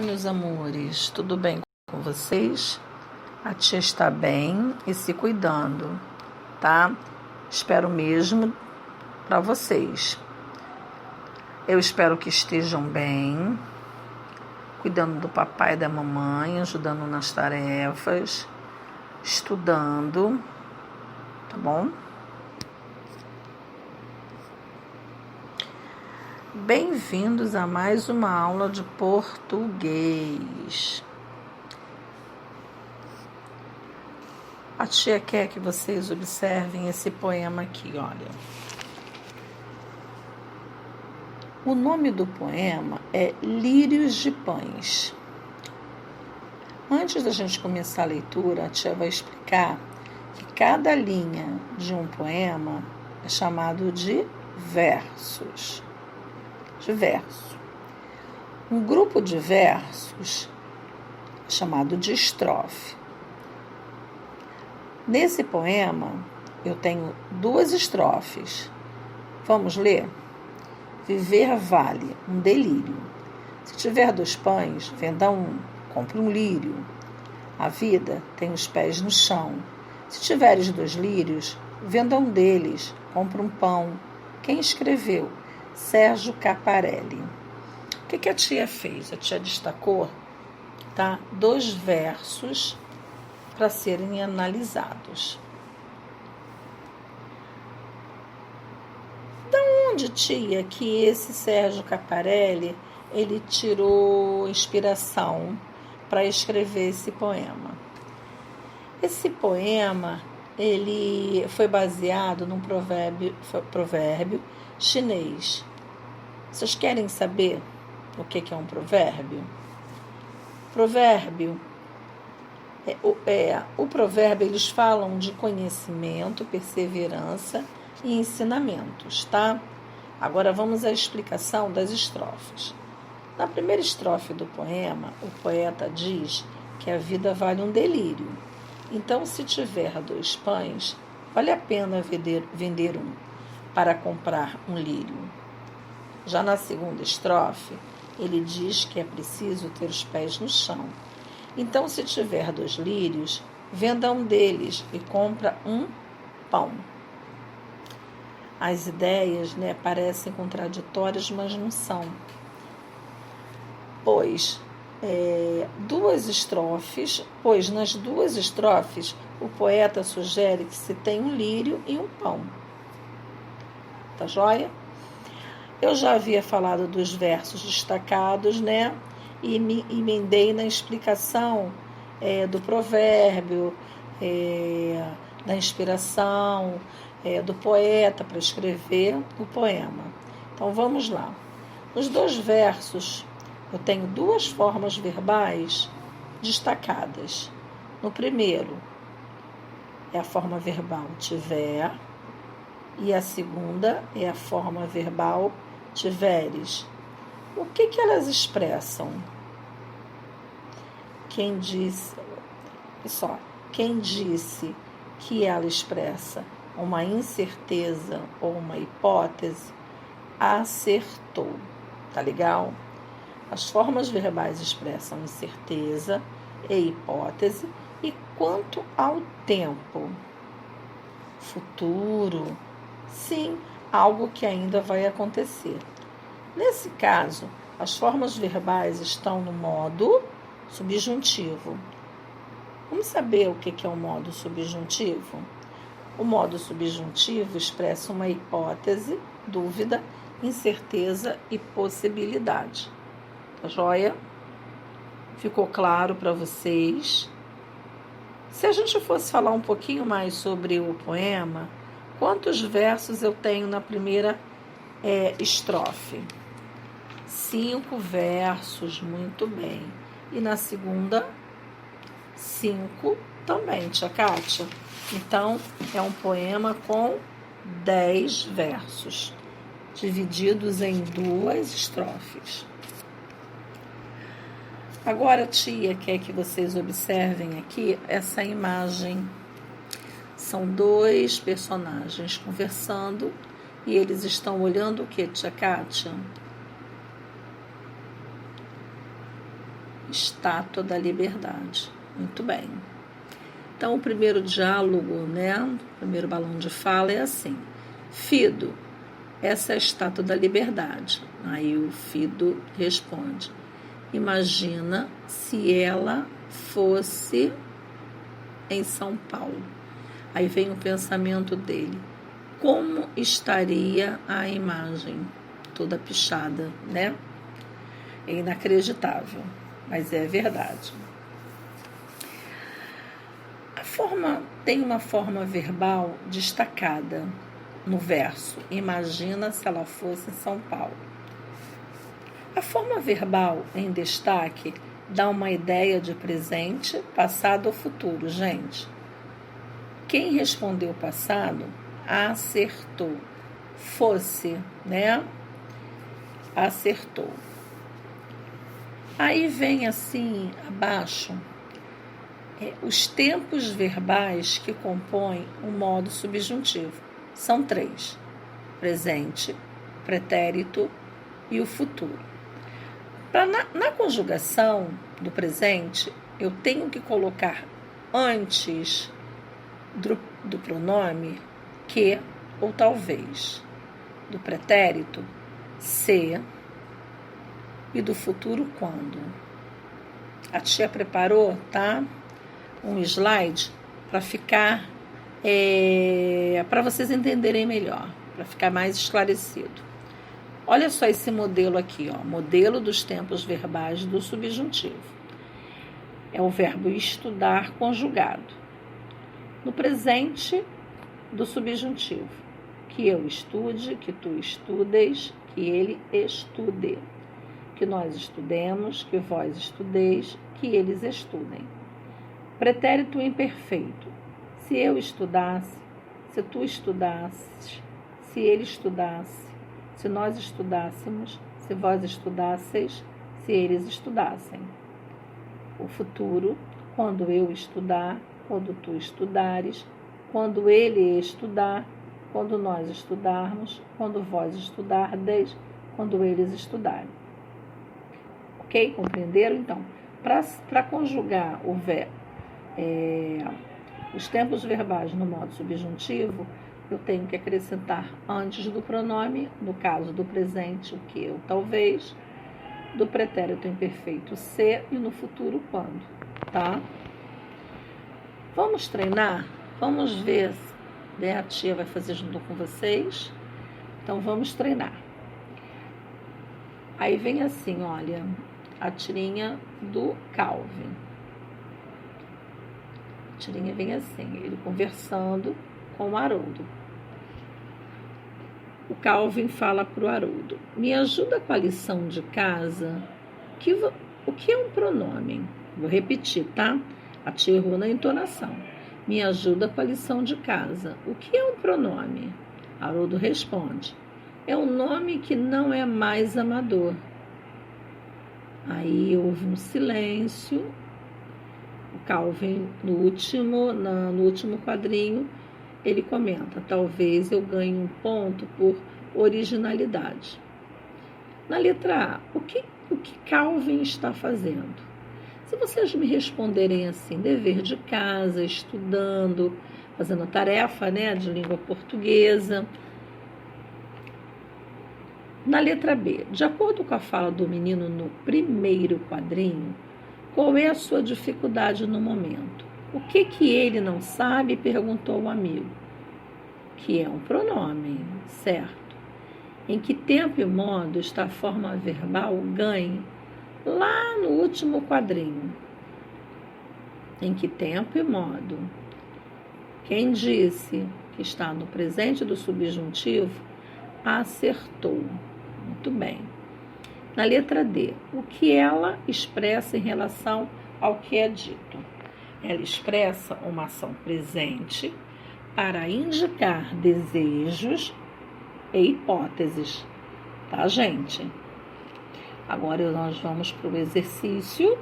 meus amores, tudo bem com vocês? A tia está bem e se cuidando, tá? Espero mesmo para vocês. Eu espero que estejam bem, cuidando do papai e da mamãe, ajudando nas tarefas, estudando, tá bom? Bem-vindos a mais uma aula de português. A tia quer que vocês observem esse poema aqui, olha. O nome do poema é Lírios de Pães. Antes da gente começar a leitura, a tia vai explicar que cada linha de um poema é chamado de versos. De verso. Um grupo de versos é chamado de estrofe. Nesse poema, eu tenho 2 estrofes. Vamos ler? Viver vale um delírio. Se tiver 2 pães, venda um, compre um lírio. A vida tem os pés no chão. Se tiveres 2 lírios, venda um deles, compre um pão. Quem escreveu? Sérgio Caparelli. O que a tia fez? A tia destacou, tá? 2 versos para serem analisados. Da onde, tia, que esse Sérgio Caparelli ele tirou inspiração para escrever esse poema? Esse poema ele foi baseado num provérbio chinês. Vocês querem saber o que é um provérbio? O provérbio, eles falam de conhecimento, perseverança e ensinamentos, tá? Agora vamos à explicação das estrofes. Na primeira estrofe do poema, o poeta diz que a vida vale um delírio. Então, se tiver 2 pães, vale a pena vender um para comprar um lírio. Já na segunda estrofe, ele diz que é preciso ter os pés no chão. Então, se tiver 2 lírios, venda um deles e compra um pão. As ideias, parecem contraditórias, mas não são. Pois nas 2 estrofes, o poeta sugere que se tem um lírio e um pão. Tá joia? Eu já havia falado dos versos destacados, e me emendei na explicação do provérbio, da inspiração do poeta para escrever o poema. Então, vamos lá. Nos 2 versos, eu tenho 2 formas verbais destacadas. No primeiro, é a forma verbal tiver, e a segunda é a forma verbal tiveres. O que elas expressam? Quem disse que ela expressa uma incerteza ou uma hipótese, acertou. Tá legal? As formas verbais expressam incerteza e hipótese. E quanto ao tempo? Futuro. Sim, algo que ainda vai acontecer. Nesse caso, as formas verbais estão no modo subjuntivo. Vamos saber o que é o modo subjuntivo? O modo subjuntivo expressa uma hipótese, dúvida, incerteza e possibilidade. Tá joia? Ficou claro para vocês? Se a gente fosse falar um pouquinho mais sobre o poema, quantos versos eu tenho na primeira estrofe? 5 versos, muito bem. E na segunda, 5 também, tia Kátia. Então, é um poema com 10 versos, divididos em 2 estrofes. Agora, tia quer que vocês observem aqui essa imagem. São 2 personagens conversando e eles estão olhando o que, tia Kátia? Estátua da Liberdade. Muito bem. Então, o primeiro diálogo, né? O primeiro balão de fala é assim: Fido, essa é a Estátua da Liberdade. Aí o Fido responde: imagina se ela fosse em São Paulo. Aí vem o pensamento dele: como estaria a imagem? Toda pichada, né? É inacreditável, mas é verdade. Tem uma forma verbal destacada no verso: imagina se ela fosse em São Paulo. A forma verbal em destaque dá uma ideia de presente, passado ou futuro, gente. Quem respondeu passado acertou. Fosse, né? Acertou. Aí vem assim, abaixo, os tempos verbais que compõem o modo subjuntivo. São 3: presente, pretérito e o futuro. Na conjugação do presente, eu tenho que colocar antes do pronome que ou talvez, do pretérito se e do futuro quando. A tia preparou, tá? Um slide para ficar, para vocês entenderem melhor, para ficar mais esclarecido. Olha só esse modelo aqui, ó, modelo dos tempos verbais do subjuntivo. É o verbo estudar conjugado. No presente do subjuntivo: que eu estude, que tu estudes, que ele estude, que nós estudemos, que vós estudeis, que eles estudem. Pretérito imperfeito: se eu estudasse, se tu estudasses, se ele estudasse, se nós estudássemos, se vós estudasseis, se eles estudassem. O futuro: quando eu estudar, quando tu estudares, quando ele estudar, quando nós estudarmos, quando vós estudardes, quando eles estudarem. Ok? Compreenderam? Então, para conjugar os tempos verbais no modo subjuntivo, eu tenho que acrescentar antes do pronome, no caso do presente, o que, eu, talvez, do pretérito imperfeito se e no futuro quando, tá? Vamos treinar? Vamos ver, né? A tia vai fazer junto com vocês. Então, vamos treinar. Aí vem assim, olha, a tirinha do Calvin. A tirinha vem assim, ele conversando com o Haroldo. O Calvin fala para o Haroldo: me ajuda com a lição de casa. O que é um pronome? Vou repetir, tá? A tia errou na entonação. Me ajuda com a lição de casa. O que é um pronome? Haroldo responde: é um nome que não é mais amador. Aí houve um silêncio. O Calvin, no último quadrinho, ele comenta: talvez eu ganhe um ponto por originalidade. Na letra A, o que Calvin está fazendo? Se vocês me responderem assim: dever de casa, estudando, fazendo tarefa, né, de língua portuguesa. Na letra B, de acordo com a fala do menino no primeiro quadrinho, qual é a sua dificuldade no momento? O que ele não sabe? Perguntou o amigo. Que é um pronome, certo? Em que tempo e modo está a forma verbal ganhe? Lá no último quadrinho. Em que tempo e modo? Quem disse que está no presente do subjuntivo acertou. Muito bem. Na letra D, o que ela expressa em relação ao que é dito? Ela expressa uma ação presente para indicar desejos e hipóteses, tá, gente? Agora nós vamos para o exercício.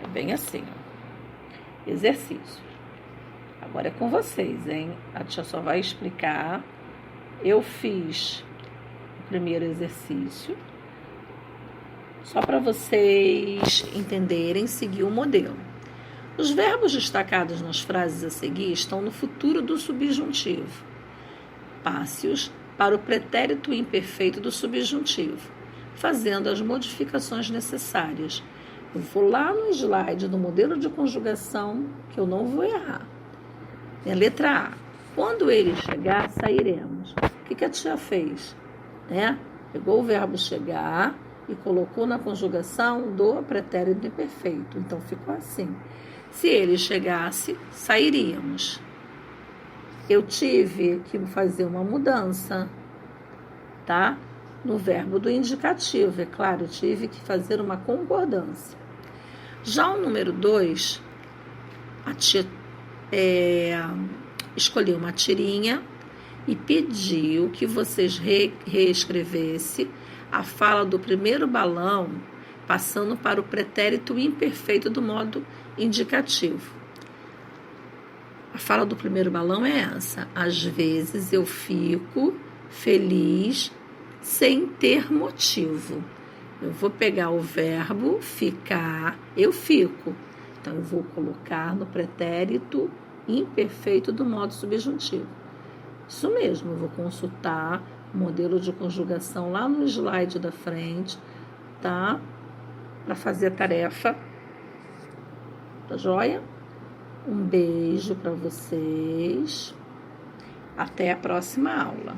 É bem assim, ó. Exercício. Agora é com vocês, hein? A tia só vai explicar. Eu fiz o primeiro exercício. Só para vocês entenderem, seguir o modelo. Os verbos destacados nas frases a seguir estão no futuro do subjuntivo. Passe-os para o pretérito imperfeito do subjuntivo, fazendo as modificações necessárias. Eu vou lá no slide do modelo de conjugação, que eu não vou errar. É a letra A. Quando ele chegar, sairemos. O que a tia fez? Pegou o verbo chegar e colocou na conjugação do pretérito imperfeito. Então, ficou assim. Se ele chegasse, sairíamos. Eu tive que fazer uma mudança, tá? No verbo do indicativo. É claro, eu tive que fazer uma concordância. Já o número 2, a tia escolheu uma tirinha e pediu que vocês reescrevessem a fala do primeiro balão, passando para o pretérito imperfeito do modo indicativo. A fala do primeiro balão é essa: às vezes eu fico feliz sem ter motivo. Eu vou pegar o verbo ficar, eu fico. Então, eu vou colocar no pretérito imperfeito do modo subjuntivo. Isso mesmo, eu vou consultar o modelo de conjugação lá no slide da frente, tá? Para fazer a tarefa. Tá joia? Um beijo para vocês. Até a próxima aula.